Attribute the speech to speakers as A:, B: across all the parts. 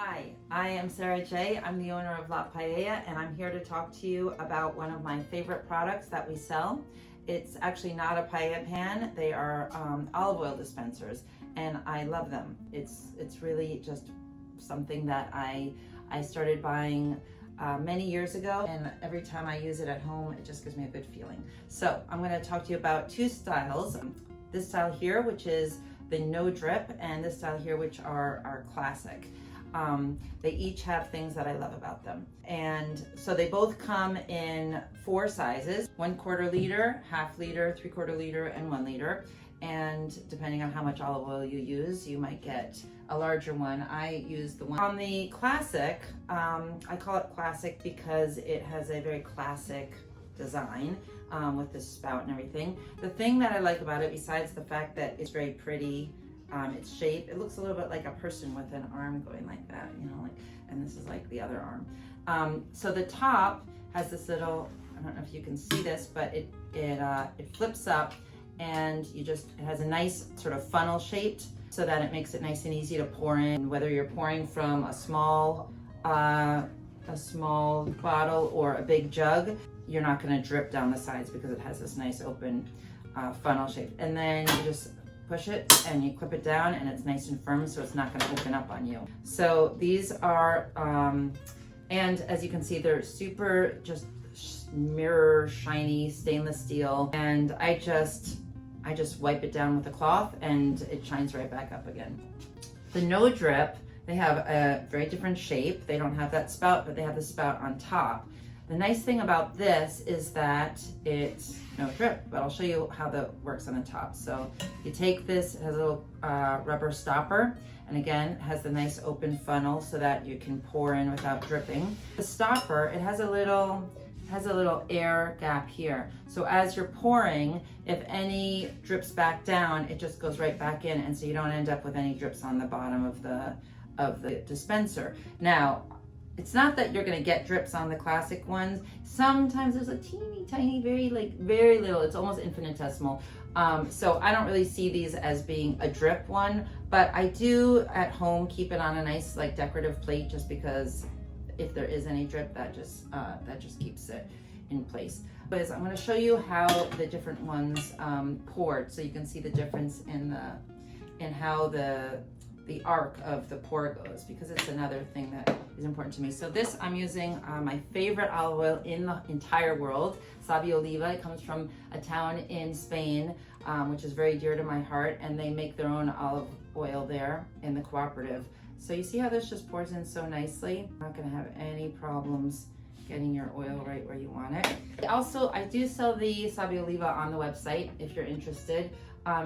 A: Hi, I am Sarah J. I'm the owner of La Paella, and I'm here to talk to you about one of my favorite products that we sell. It's actually not a paella pan. They are olive oil dispensers, and I love them. It's really just something that I started buying many years ago, and every time I use it at home, it just gives me a good feeling. So I'm going to talk to you about two styles. This style here, which is the no drip, and this style here, which are classic. They each have things that I love about them. And so they both come in 4 sizes: 1/4 liter, half liter, 3/4 liter, and 1 liter. And depending on how much olive oil you use, you might get a larger one. I use the one on the classic. I call it classic because it has a very classic design with this spout and everything. The thing that I like about it, besides the fact that it's very pretty, its shape, it looks a little bit like a person with an arm going like that, you know, like, and this is like the other arm. So the top has this little, I don't know if you can see this, but it flips up, and it has a nice sort of funnel shaped, so that it makes it nice and easy to pour in, whether you're pouring from a small bottle or a big jug. You're not going to drip down the sides because it has this nice open funnel shape. And then you just push it and you clip it down, and it's nice and firm, so it's not going to open up on you. So these are, and as you can see, they're super just mirror shiny stainless steel, and I just wipe it down with a cloth and it shines right back up again. The no drip, they have a very different shape. They don't have that spout, but they have the spout on top. The nice thing about this is that it's no drip, but I'll show you how that works on the top. So you take this, it has a little rubber stopper, and again, it has the nice open funnel so that you can pour in without dripping. The stopper, it has a little air gap here. So as you're pouring, if any drips back down, it just goes right back in, and so you don't end up with any drips on the bottom of the dispenser. Now, it's not that you're going to get drips on the classic ones. Sometimes there's a teeny tiny, very little, it's almost infinitesimal. So I don't really see these as being a drip one, but I do at home keep it on a nice like decorative plate, just because if there is any drip, that just keeps it in place. But I'm going to show you how the different ones poured, so you can see the difference in how the arc of the pour goes, because it's another thing that is important to me. So this, I'm using my favorite olive oil in the entire world, Sabio Oliva. It comes from a town in Spain, which is very dear to my heart, and they make their own olive oil there in the cooperative. So you see how this just pours in so nicely? You're not going to have any problems getting your oil right where you want it. Also, I do sell the Sabio Oliva on the website if you're interested.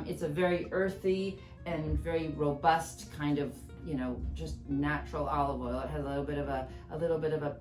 A: It's a very earthy and very robust kind of, you know, just natural olive oil. It has a little bit of a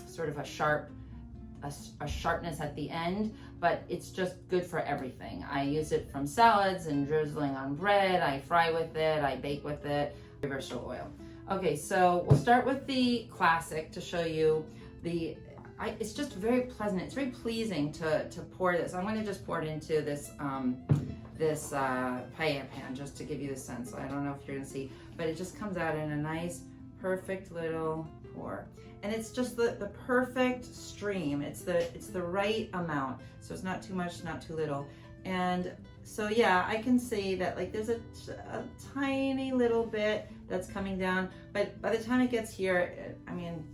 A: sort of a sharpness at the end, but it's just good for everything. I use it from salads and drizzling on bread. I fry with it, I bake with it. Versatile oil. Okay, so we'll start with the classic to show you it's just very pleasant. It's very pleasing to pour this. I'm going to just pour it into this paella pan just to give you the sense. I don't know if you're going to see, but it just comes out in a nice, perfect little pour. And it's just the perfect stream. It's the right amount. So it's not too much, not too little. And so yeah, I can see that like there's a tiny little bit that's coming down, but by the time it gets here, I mean,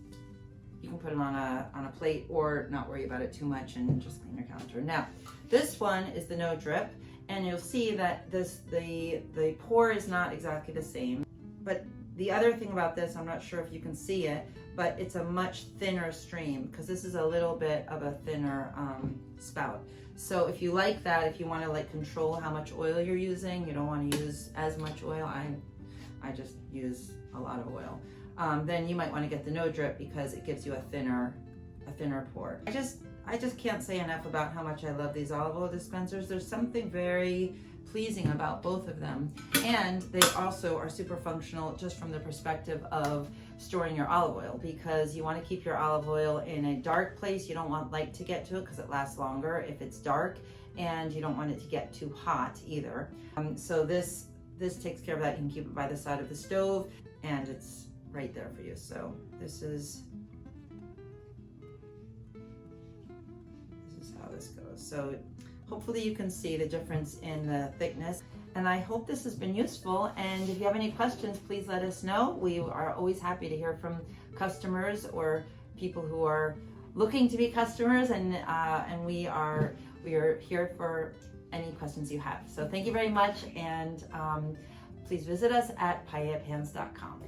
A: you can put it on a plate or not worry about it too much and just clean your counter. Now, this one is the no drip, and you'll see that the pour is not exactly the same. But the other thing about this, I'm not sure if you can see it, but it's a much thinner stream, because this is a little bit of a thinner spout. So if you like that, if you want to like control how much oil you're using, you don't want to use as much oil. I just use a lot of oil. Then you might want to get the no drip, because it gives you a thinner pour. I just can't say enough about how much I love these olive oil dispensers. There's something very pleasing about both of them, and they also are super functional just from the perspective of storing your olive oil, because you want to keep your olive oil in a dark place. You don't want light to get to it because it lasts longer if it's dark, and you don't want it to get too hot either. So this takes care of that. You can keep it by the side of the stove, and it's right there for you. So this is how this goes. So hopefully you can see the difference in the thickness. And I hope this has been useful. And if you have any questions, please let us know. We are always happy to hear from customers or people who are looking to be customers, and we are here for any questions you have. So thank you very much, and please visit us at paellapans.com.